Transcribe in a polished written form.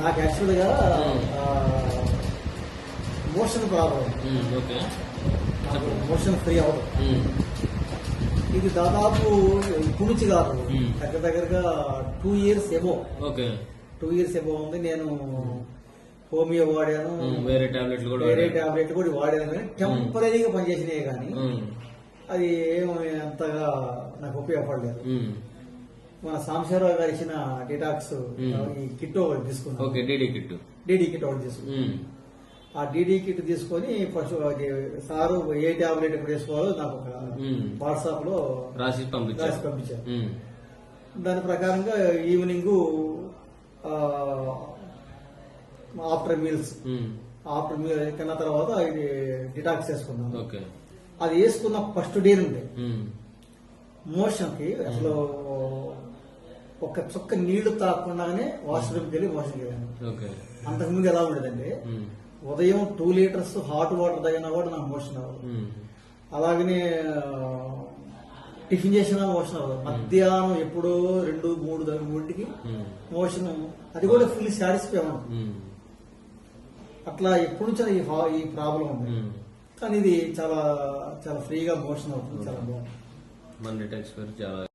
నాకు యాక్చువల్గా motion problem. Okay. Motion free అవ్వదు. ఇది దాదాపు ఇప్పుడు నుంచి కాదు, దగ్గరగా 2 years above. Okay. 2 years above ఉంది. నేను హోమియో వాడాను, వేరే టాబ్లెట్లు కూడా వాడాను, కానీ టెంపరీగా పనిచేసినాయి, కానీ అది ఏమి అంతగా నాకు ఉపయోగపడలేదు. మన సాంబశివరావు గారు ఇచ్చిన డిటాక్స్ ఈ కిట్ ఒకటి తీసుకున్నాను. డీడీ కిట్ ఒకటి తీసుకున్నాను. ఆ డీడీ కిట్ తీసుకొని ఫస్ట్ సారు ఏ టాబ్లెట్ ఎప్పుడు వేసుకోవాలో నాకు ఒక వాట్సాప్ లో రాసి పంపించారు. దాని ప్రకారంగా ఈవినింగ్ ఆఫ్టర్ మీల్ తిన్న తర్వాత ఇది డిటాక్స్ వేసుకున్నాను. అది వేసుకున్న ఫస్ట్ డే నుండి మోషన్ కి అసలు ఒక చుక్క నీళ్లు తాగకుండానే వాష్రూమ్కి వెళ్ళి మోషన్ వెళ్ళాను. అంతకుముందు ఎలా ఉండేదండి, ఉదయం 2 liters హాట్ వాటర్ తాగినా కూడా నాకు మోషన్ అవ్వదు. అలాగనే టిఫిన్ చేసినా మోషన్ అవ్వదు. మధ్యాహ్నం ఎప్పుడో 2-3 మోషన్, అది కూడా ఫుల్ సాటిస్ఫై అవ్వను. అట్లా ఎప్పటి నుంచో ఈ ప్రాబ్లం ఉంది, కానీ ఇది చాలా చాలా ఫ్రీగా మోషన్ అవుతుంది. చాలా బాగుంది.